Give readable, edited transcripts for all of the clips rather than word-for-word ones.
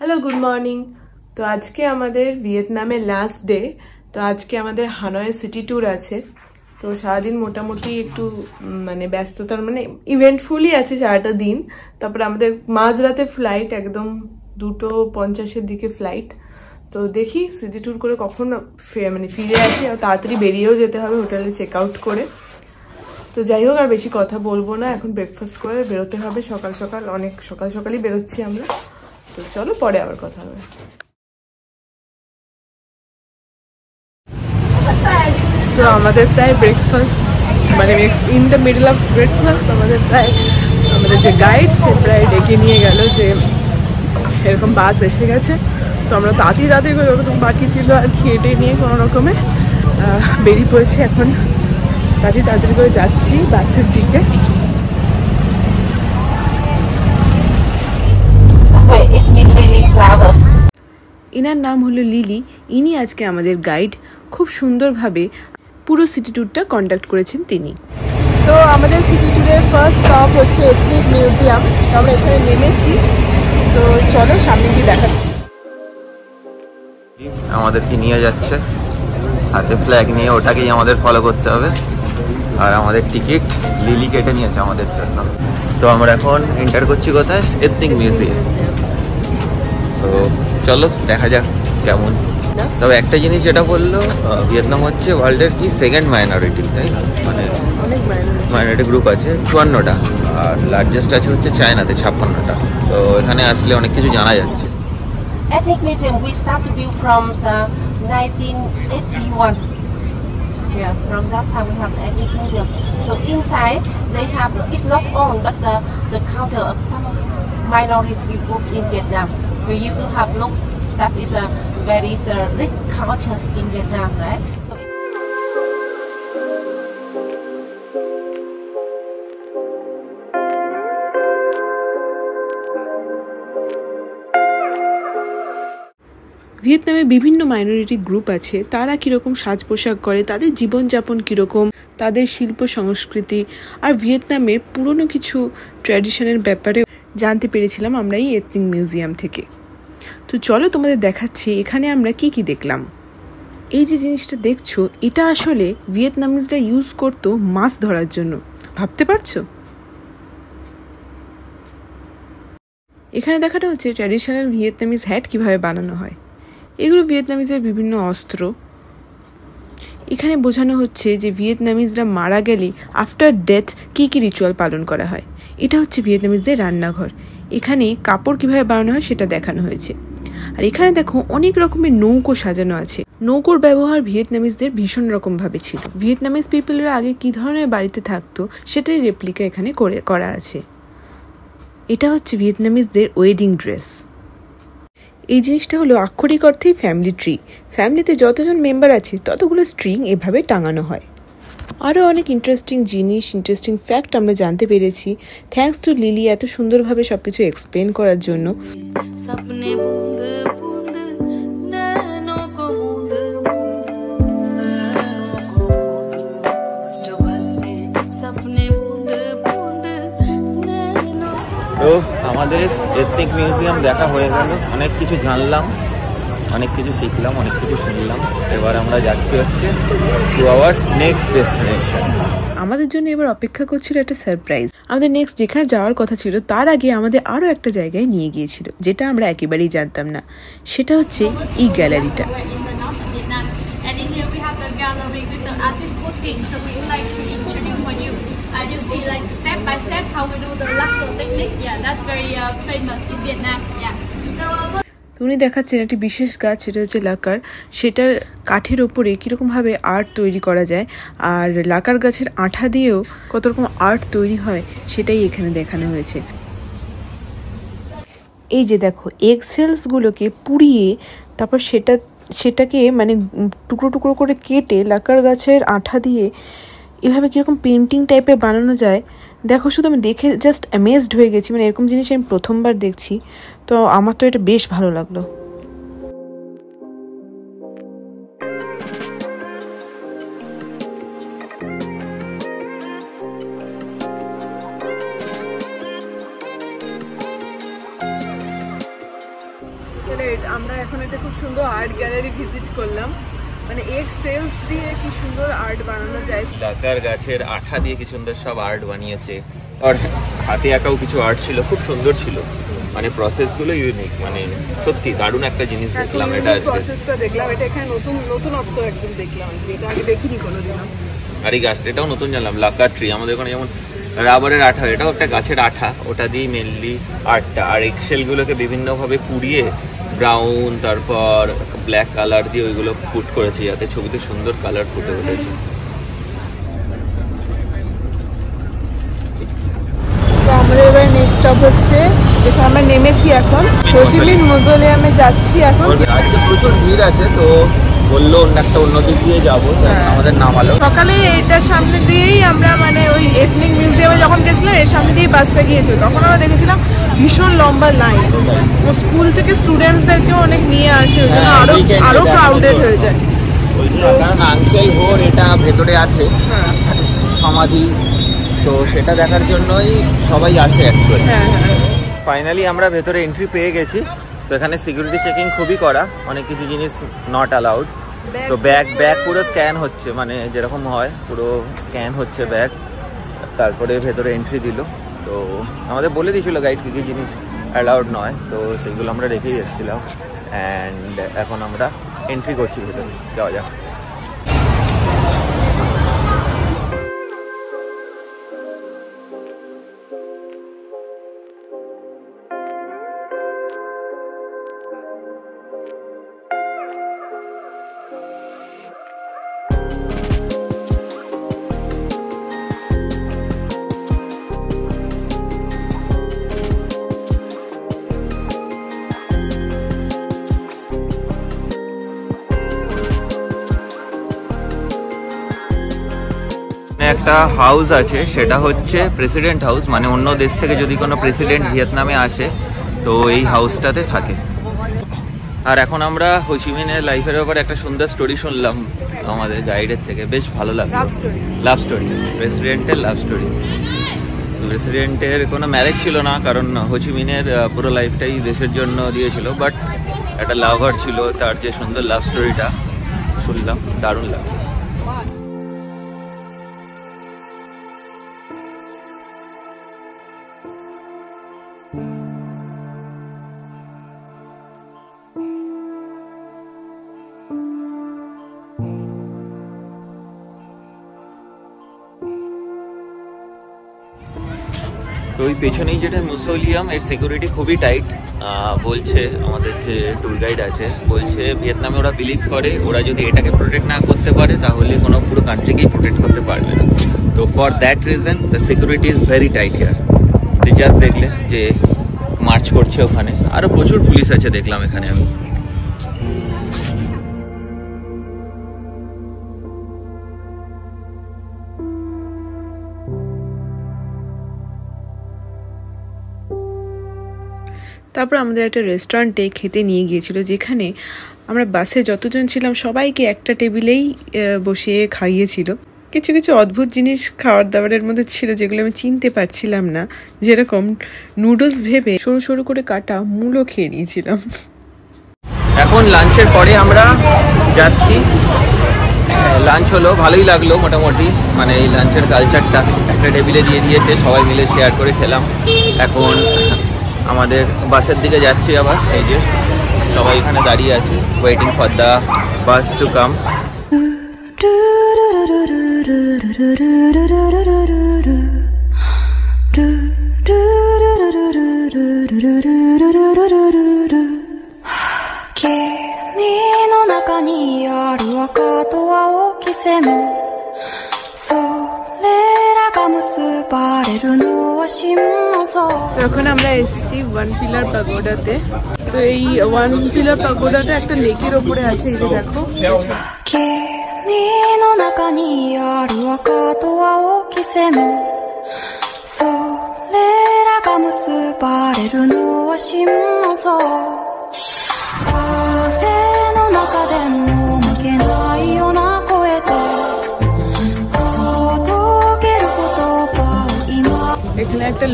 Hello good morning. तो आज के हमारे ভিয়েতনামে লাস্ট ডে। তো আজকে আমাদের হানয় সিটি ট্যুর আছে। তো সারাদিন মোটামুটি একটু মানে ব্যস্ততার মানে ইভেন্টফুলই আছে সারাটা দিন। তারপরে আমাদের মাঝরাতে ফ্লাইট, একদম 2:50-এর দিকে ফ্লাইট। তো দেখি সিটি ট্যুর করে কখন মানে ফিরে আসি, আর তাড়াতাড়ি বেরিয়েও যেতে হবে হোটেলে চেক আউট করে। তো যাই হোক, আর বেশি কথা বলবো না, এখন ব্রেকফাস্ট করে বেরোতে হবে। সকাল সকাল, অনেক সকাল সকালই বেরোচ্ছি আমরা। তো চলো পরে আবার কথা হবে। তো আমাদের প্রায় ব্রেকফাস্ট মানে in the middle of breakfast আমাদের প্রায় আমাদের যে গাইড সে প্রায় ডেকে নিয়ে গেল যে এরকম বাস এসে গেছে। তো আমরা তাড়াতাড়ি করে যতটুকু বাকি ছিল আর খেয়ে নিয়ে কোনো রকমে বেরিয়ে পড়েছি। এখন তাড়াতাড়ি করে যাচ্ছি বাসের দিকে। ইনার নাম হলো লিলি। ইনি আজকে আমাদের গাইড। খুব সুন্দরভাবে পুরো সিটি ট্যুরটা কন্ডাক্ট করেছেন তিনি। তো আমাদের সিটি ট্যুরের ফার্স্ট স্টপ হচ্ছে এথনিক মিউজিয়াম। তো আমরা এখানে নেমেছি। তো চলো সামনে গিয়ে দেখাচ্ছি। আমাদেরকে নিয়ে যাচ্ছে হাতে ফ্ল্যাগ নিয়ে, ওটাকেই আমাদের ফলো করতে হবে। আর আমাদের টিকিট লিলি কেটে নিয়েছে আমাদের জন্য। তো আমরা এখন এন্টার করছি কোথায়? Ethnic museum. তো চলো দেখা যাক কেমন। তবে একটা জিনিস যেটা বললো, ভিয়েতনাম হচ্ছে ওয়ার্ল্ডের কি সেকেন্ড মাইনরিটি, তাই না? মানে মাইনরিটি গ্রুপ আছে 54টা, আর লার্জেস্ট আছে হচ্ছে চায়নাতে 56টা। তো এখানে আসলে অনেক কিছু জানা যাচ্ছে। Ethnic museum we start to build from 1981. Yeah, from that time we have the ethnic museum. So inside they have, it's not owned but the culture of some minority group in Vietnam. So you do have look that is a very rich culture in Vietnam, right? ভিয়েতনামে বিভিন্ন minority group আছে। তারা কীরকম সাজ পোশাক করে, তাদের জীবনযাপন কীরকম, তাদের শিল্প সংস্কৃতি আর ভিয়েতনামের পুরনো কিছু ট্র্যাডিশনের ব্যাপারে জানতে পেরেছিলাম আমরা এই এথনিক মিউজিয়াম থেকে। তো চলো তোমাদের দেখাচ্ছি এখানে আমরা কি কি দেখলাম। এই যে জিনিসটা দেখছো, এটা আসলে ভিয়েতনামিজরা ইউজ করতো মাছ ধরার জন্য। ভাবতে পারছো? এখানে দেখাটা হচ্ছে ট্র্যাডিশনাল ভিয়েতনামিজ হ্যাট কিভাবে বানানো হয়। এগুলো ভিয়েতনামিজের বিভিন্ন অস্ত্র। এখানে বোঝানো হচ্ছে যে ভিয়েতনামিজরা মারা গেলে আফটার ডেথ কী কী রিচুয়াল পালন করা হয়। এটা হচ্ছে ভিয়েতনামিজদের রান্নাঘর। এখানে কাপড় কিভাবে বানানো হয় সেটা দেখানো হয়েছে। আর এখানে দেখো অনেক রকমের নৌকো সাজানো আছে। নৌকোর ব্যবহার ভিয়েতনামিজদের ভীষণ রকমভাবে ছিল। ভিয়েতনামিজ পিপলরা আগে কী ধরনের বাড়িতে থাকতো সেটাই রেপ্লিকা এখানে করা আছে। এটা হচ্ছে ভিয়েতনামিজদের ওয়েডিং ড্রেস। এই জিনিসটা হলো আক্ষরিক অর্থেই ফ্যামিলি ট্রি। ফ্যামিলিতে যতজন মেম্বার আছে ততগুলো স্ট্রিং এভাবে টাঙানো হয়। আরও অনেক ইন্টারেস্টিং জিনিস, ইন্টারেস্টিং ফ্যাক্ট আমরা জানতে পেরেছি। থ্যাঙ্কস টু লিলি এত সুন্দরভাবে সব কিছু এক্সপ্লেন করার জন্য। তো আমাদের এথনিক মিউজিয়াম দেখা হয়ে গেল। অনেক কিছু জানলাম, অনেক কিছু শিখলাম, অনেক কিছু শুনলাম। এবার আমরা যাচ্ছি হচ্ছে টু আওয়ার্স নেক্সট ডেস্টিনেশন। আমাদের জন্য এবার অপেক্ষা করছিল একটা সারপ্রাইজ। আমাদের নেক্সট যেখানে যাওয়ার কথা ছিল তার আগে আমাদের আরও একটা জায়গায় নিয়ে গিয়েছিল, যেটা আমরা একেবারেই জানতাম না। সেটা হচ্ছে এই গ্যালারিটা। You see like step by step how we do the lacquer technique. Yeah, that's very famous in Vietnam. Yeah. So উনি দেখাচ্ছেন একটি বিশেষ গাছ, সেটা হচ্ছে লাকার। সেটার কাঠের ওপরে কীরকমভাবে আর্ট তৈরি করা যায়, আর লাকার গাছের আঠা দিয়েও কত রকম আর্ট তৈরি হয় সেটাই এখানে দেখানো হয়েছে। এই যে দেখো, এগসেলসগুলোকে পুড়িয়ে তারপর সেটাকে মানে টুকরো টুকরো করে কেটে লাকার গাছের আঠা দিয়ে এভাবে কীরকম পেন্টিং টাইপের বানানো যায় দেখো। শুধু আমি দেখে জাস্ট অ্যামেজড হয়ে গেছি। মানে এরকম জিনিস আমি প্রথমবার দেখছি। তো আমার তো এটা বেশ ভালো লাগলো। আমরা এখন একটা খুব সুন্দর আর্ট গ্যালারি ভিজিট করলাম। মানে এগ সেলস দিয়ে কি সুন্দর আর্ট বানানো যায়। লাকার গাছের আঠা দিয়ে কি সুন্দর সব আর্ট বানিয়েছে, আর হাতে আঁকাও কিছু আর্ট ছিল, খুব সুন্দর ছিল। মানে প্রসেসগুলো ইউনিক, মানে সত্যি দারুণ একটা জিনিস দেখলাম। এটা প্রসেসটা দেখলাম, এটা এখানে নতুনত্ব একদম দেখলাম, এটা আগে দেখিনি কোনোদিনও। আর এই গাছটা এটাও নতুন জানলাম, লাকার ট্রি। আমাদের ওখানে যেমন রাবারের আঠা, এটাও একটা গাছের আঠা, ওটা দিয়ে মেনলি আর্টটা। আর এক্সেলগুলোকে বিভিন্নভাবে পুড়িয়ে ব্রাউন তারপর ব্ল্যাক কালার দিয়ে ওইগুলো পুট করেছে যাতে ছবিতে সুন্দর কালার ফুটে উঠেছে। তো আমাদের এবার নেক্সট স্টপ হচ্ছে যেখানে আমরা নেমেছি এখন, হো চি মিন মজলিয়ামে যাচ্ছি এখন। আজকে প্রচুর ভিড় আছে, তো বললো অন্য দিক দিয়ে যাবো, আমাদের নামালো। সকালে এইটার সামনে দিয়েই আমরা মানে ওই এথনিক মিউজিয়ামে যখন গেছিলাম এর সামনে দিয়েই বাসটা গিয়েছিল, তখন আমরা দেখেছিলাম ভীষণ লম্বা লাইন। ও স্কুল থেকে স্টুডেন্টসদেরকেও অনেক নিয়ে আসে, ওই জন্য আরো ক্রাউডেড হয়ে যায়। কারণ আঙ্কেল হোর এটা ভেতরে আছে সমাধি, তো সেটা দেখার জন্যই সবাই আসে অ্যাকচুয়ালি। ফাইনালি আমরা ভেতরে এন্ট্রি পেয়ে গেছি। তো এখানে সিকিউরিটি চেকিং খুবই করা, অনেক কিছু জিনিস নট অ্যালাউড। তো ব্যাগ পুরো স্ক্যান হচ্ছে, মানে যেরকম হয় পুরো স্ক্যান হচ্ছে ব্যাগ, তারপরে ভেতরে এন্ট্রি দিল। তো আমাদের বলে দিয়েছিল গাইড কী কী জিনিস অ্যালাউড নয়, তো সেগুলো আমরা রেখেই এসেছিলাম। অ্যান্ড এখন আমরা এন্ট্রি করছি ভেতরে, যাওয়া যাক। একটা হাউস আছে, সেটা হচ্ছে প্রেসিডেন্ট হাউস, মানে অন্য দেশ থেকে যদি কোনো প্রেসিডেন্ট ভিয়েতনামে আসে তো এই হাউসটাতে থাকে। আর এখন আমরা হো চি মিনের লাইফের ব্যাপারে একটা সুন্দর স্টোরি শুনলাম আমাদের গাইডের থেকে, বেশ ভালো লাগলো। লাভ স্টোরি, প্রেসিডেন্টের লাভ স্টোরি। প্রেসিডেন্টের কোনো ম্যারেজ ছিল না, কারণ হো চি মিনের পুরো লাইফটাই দেশের জন্য দিয়েছিল, বাট একটা লাভার ছিল, তার যে সুন্দর লাভ স্টোরিটা শুনলাম, দারুণ লাগলো। তো ওই পেছনেই যেটা মিউজিয়াম, এর সিকিউরিটি খুবই টাইট। বলছে আমাদের যে ট্যুর গাইড আছে, বলছে ভিয়েতনামে ওরা বিলিভ করে ওরা যদি এটাকে প্রোটেক্ট না করতে পারে তাহলে কোনো পুরো কান্ট্রিকেই প্রোটেক্ট করতে পারবে না। তো for that reason the security is very tight here. Just দেখলে যে মার্চ করছে ওখানে, আরও প্রচুর পুলিশ আছে দেখলাম এখানে আমি। তারপর আমাদের একটা রেস্টুরেন্টে খেতে নিয়ে গিয়েছিল, যেখানে আমরা বাসে যতজন ছিলাম সবাইকে একটা টেবিলেই বসিয়ে খাইয়েছিল। কিছু কিছু অদ্ভুত জিনিস খাবার দাবারের মধ্যে ছিল যেগুলো আমি চিনতে পারছিলাম না, যেরকম নুডলস ভেবে সরু সরু করে কাটা মূলো খেয়ে নিয়েছিলাম। এখন লাঞ্চের পরে আমরা যাচ্ছি, লাঞ্চ হলো, ভালোই লাগলো মোটামুটি। মানে এই লাঞ্চের কালচারটা একটা টেবিলে দিয়ে দিয়েছে, সবাই মিলে শেয়ার করে খেলাম। এখন আমাদের বাসের দিকে যাচ্ছি আবার, এই যে সবাই এখানে দাঁড়িয়ে আছে, waiting for the bus to come. এখন আমরা এসেছি ওয়ান পিলার পাগোডাতে। তো এই ওয়ান পিলার পাগোডাটা একটা লেকের ওপরে আছে, এই যে দেখো। এখানে একটা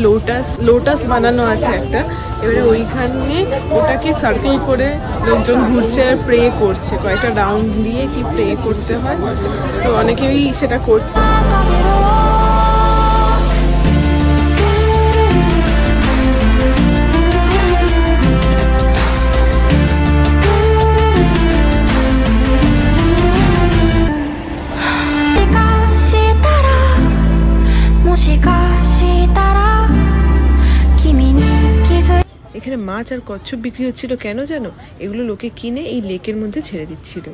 লোটাস বানানো আছে একটা, এবারে ওইখানে ওটাকে সার্কেল করে লোকজন ঘুরছে আর প্রে করছে, কয়েকটা রাউন্ড দিয়ে কি প্রে করতে হয়, তো অনেকেই সেটা করছে। এখানে মাছ আর কচ্ছপ বিক্রি হচ্ছিল, কেন জানো? এগুলো লোকে কিনে এই লেকের মধ্যে ছেড়ে দিচ্ছিল।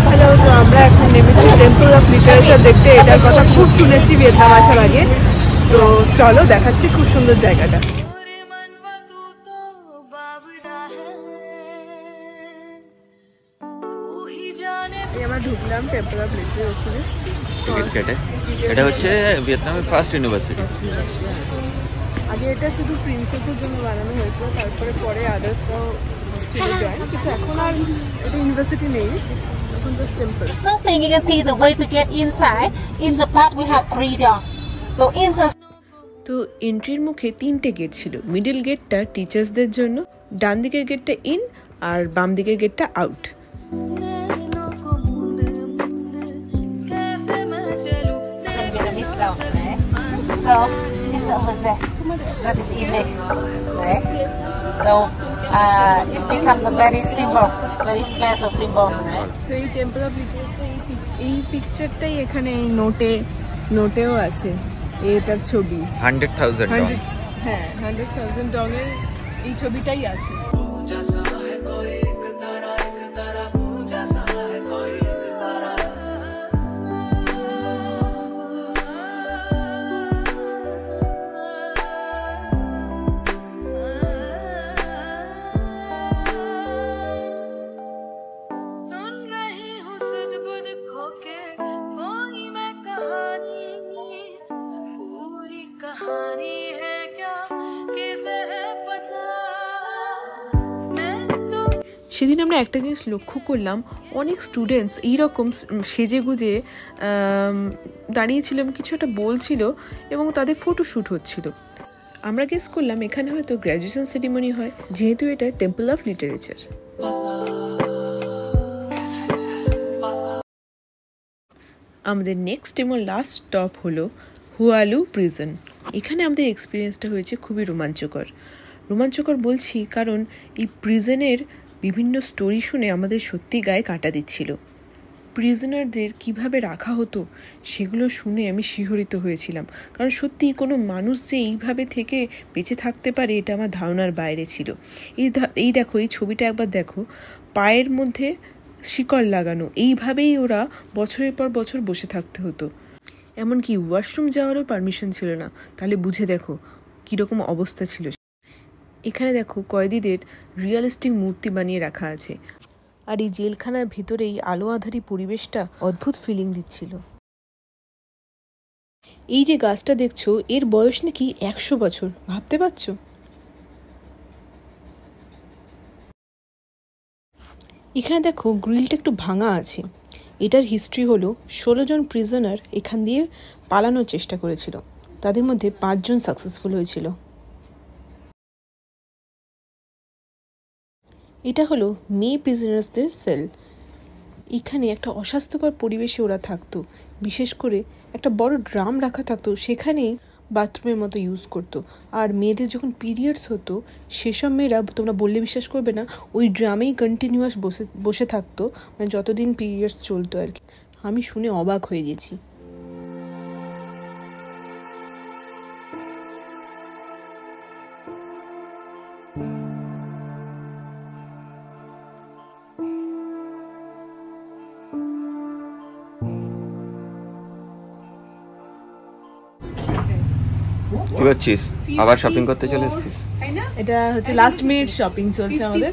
হ্যালো, তো আমরা এখন নেমেছি টেম্পল অফ লিটারেচার দেখতে। এটার কথা খুব শুনেছি ভিয়েতনাম আসার আগে, তো চলো দেখাচ্ছি, খুব সুন্দর জায়গাটা। আমরা ঢুকলাম টেম্পল অফ লিটারেচারে টিকিট কেটে। এটা হচ্ছে ভিয়েতনামের ফার্স্ট ইউনিভার্সিটি। আগে এটা শুধু প্রিন্সেসের জন্য বানানো হয়েছিল, তারপরে পরে আদার্সরাও ছিল জয়েন, কিন্তু এখন আর এটা ইউনিভার্সিটি নেই, এখন just temple. First thing you can see the way to get inside. In the park we have 3 doors. So in the তো এন্ট্রির মুখে 3টে গেট ছিল। মিডল গেটটা টিচার্সদের জন্য, ডান দিকের গেটটা ইন আর বাম দিকের গেটটা out. So it's over there. That is image, right? So it's become the very symbol, very special symbol, right? তো এই টেম্পল অফ লিটারেচার এই পিকচারটাই এখানে এই নোটেও আছে, এটার ছবি 100,000 ডং। হ্যাঁ, 100,000 ডংয়ের এই ছবিটাই আছে। সেদিন আমরা একটা জিনিস লক্ষ্য করলাম, অনেক স্টুডেন্টস এইরকম সেজে গুজে দাঁড়িয়েছিলাম, কিছু একটা বলছিল এবং তাদের ফটোশ্যুট হচ্ছিল। আমরা গেস করলাম এখানে হয়তো গ্র্যাজুয়েশন সেরিমনি হয়, যেহেতু এটা টেম্পল অফ লিটারেচার। আমাদের নেক্সট এবং লাস্ট স্টপ হলো হুয়ালু প্রিজন। এখানে আমাদের এক্সপিরিয়েন্সটা হয়েছে খুবই রোমাঞ্চকর বলছি কারণ এই প্রিজনের বিভিন্ন স্টোরি শুনে আমাদের সত্যি গায়ে কাঁটা দিচ্ছিল। প্রিজনারদের কিভাবে রাখা হতো সেগুলো শুনে আমি শিহরিত হয়েছিলাম, কারণ সত্যি কোনো মানুষ যে এইভাবে থেকে বেঁচে থাকতে পারে এটা আমার ধারণার বাইরে ছিল। এই দেখো, এই ছবিটা একবার দেখো, পায়ের মধ্যে শিকল লাগানো, এইভাবেই ওরা বছরের পর বছর বসে থাকতে হতো, এমনকি ওয়াশরুম যাওয়ারও পারমিশন ছিল না। তাহলে বুঝে দেখো কীরকম অবস্থা ছিল। এখানে দেখো কয়েদিদের রিয়েলিস্টিক মূর্তি বানিয়ে রাখা আছে, আর এই জেলখানার ভিতরে এই আলো আঁধারি পরিবেশটা অদ্ভুত ফিলিং দিচ্ছিল। এই যে গাছটা দেখছো, এর বয়স নাকি 100 বছর, ভাবতে পারছো? এখানে দেখো গ্রিলটা একটু ভাঙা আছে। এটার হিস্ট্রি হলো 16 জন প্রিজনার এখান দিয়ে পালানোর চেষ্টা করেছিল, তাদের মধ্যে 5 জন সাকসেসফুল হয়েছিল। এটা হলো মেয়ে প্রিজনার্সদের সেল। এখানে একটা অস্বাস্থ্যকর পরিবেশে ওরা থাকতো, বিশেষ করে একটা বড় ড্রাম রাখা থাকতো, সেখানেই বাথরুমের মতো ইউজ করতো। আর মেয়েদের যখন পিরিয়ডস হতো সেসব মেয়েরা, তোমরা বললে বিশ্বাস করবে না, ওই ড্রামেই কন্টিনিউয়াস বসে থাকতো, মানে যতদিন পিরিয়ডস চলতো আর কি। আমি শুনে অবাক হয়ে গেছি। কি করছিস? আবার শপিং করতে চলে এসেছিস? এটা হচ্ছে লাস্ট মিনিট শপিং চলছে আমাদের,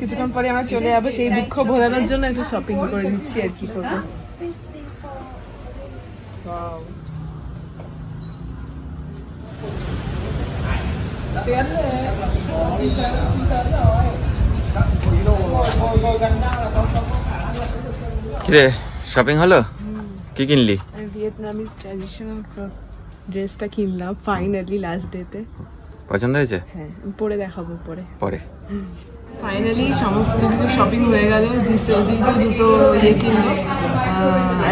কিছুক্ষণ পরে আমরা চলে যাবো, সেই দুঃখ ভোলানোর জন্য একটু শপিং করে নিচ্ছি আর কি করবো। কিরে শপিং হলো? কি কিনলি? ভিয়েতনামিজ ট্র্যাডিশনাল ড্রেসটা কিনলাম ফাইনালি লাস্ট ডেতে। পছন্দ হয়েছে? হ্যাঁ, পরে দেখাবো পরে। ফাইনালি সমস্ত কিছু শপিং হয়ে গেল। যেহেতু দুটো কিনলো,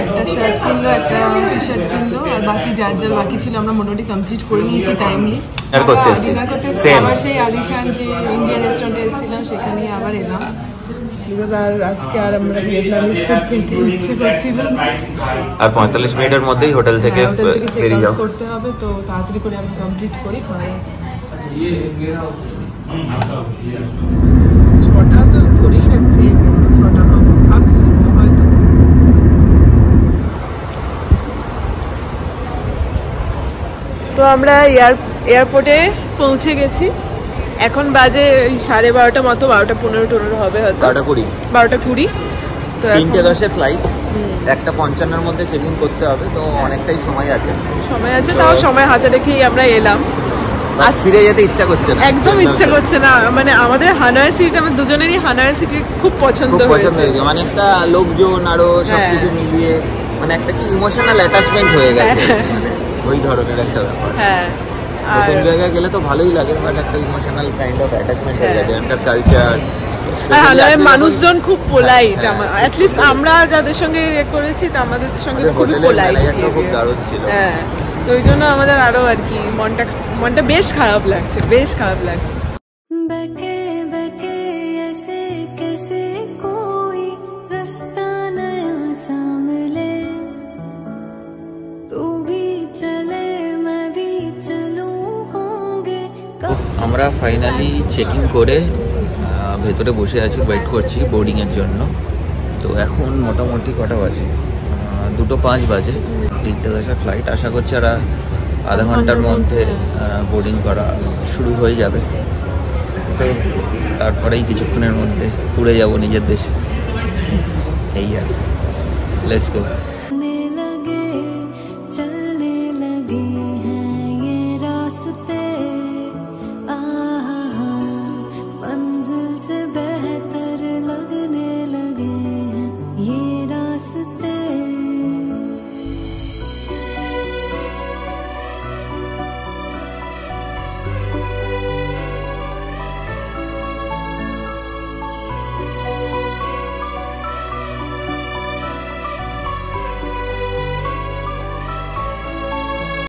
একটা শার্ট কিনলো, একটা টি শার্ট কিনলো, আর বাকি যার বাকি ছিল আমরা মোটামুটি কমপ্লিট করে নিয়েছি টাইমলি। ডিনার করতে আবার সেই আলিশান যে ইন্ডিয়ান রেস্টুরেন্টে এসেছিলাম সেখানে আবার এলাম। বিকজ আজকে আমরা ভিয়েতনামিজ ফুড খেতে ইচ্ছে করছিল। আর 45 মিনিটের মধ্যেই হোটেল থেকে বেরিয়ে যাও করতে হবে, তো তাড়াতাড়ি করে আমি কমপ্লিট করি। ছটা তো ধরেই রাখছি, 6টা হবে ভাবছি হয়তো। তো আমরা এয়ারপোর্টে পৌঁছে গেছি। এখন বাজে ওই 12:30 মতো, 12:15 হবে হয়তো, 12:20। তো 3:10 ফ্লাইট, 1:55 মধ্যে চেক ইন করতে হবে, তো অনেকটাই সময় আছে। তাও সময় হাতে রেখেই আমরা এলাম। আর ফিরে যেতে ইচ্ছা করছে না, একদম ইচ্ছা করছে না। মানে আমাদের হানয় সিটি, আমার দুজনেরই হানয় সিটি খুব পছন্দ হয়েছে। মানে একটা লোকজন আরো সবকিছু মিলিয়ে মানে একটা কি ইমোশনাল অ্যাটাচমেন্ট হয়ে গেছে, ওই ধরনের একটা ব্যাপার। হ্যাঁ, নতুন জায়গায় গেলে তো ভালোই লাগে, বাট একটা ইমোশনাল কাইন্ড অফ অ্যাটাচমেন্ট হয়ে গেছে। একটা কালচার, মানুষজন খুব পোলাইট। অ্যাট লিস্ট আমরা যাদের সঙ্গে করেছি তা আমাদের সঙ্গে খুবই পোলাইট, খুব দারুণ ছিল। হ্যাঁ, তো ওই জন্য আমাদের আরো আর কি মনটা বেশ খারাপ লাগছে। बैठे बैठे ऐसे कैसे कोई रास्ता नया सा मिले, तू भी चले मैं भी चलूं होंगे। আমরা ফাইনালি চেকিং করে ভেতরে বসে আছি, ওয়েট করছি বোর্ডিং এর জন্য। তো এখন মোটামুটি কটা বাজে? 2:05 বাজে। 3:10 ফ্লাইট। আশা করছি আর আধা ঘন্টার মধ্যে বোর্ডিং করা শুরু হয়ে যাবে। তো তারপরেই কিছুক্ষণের মধ্যে উড়ে যাব নিজের দেশে। এই আর লেটস গো। चलने लगे हैं ये रास्ते, मंजिल से बेहतर लगने लगे हैं ये रास्ते।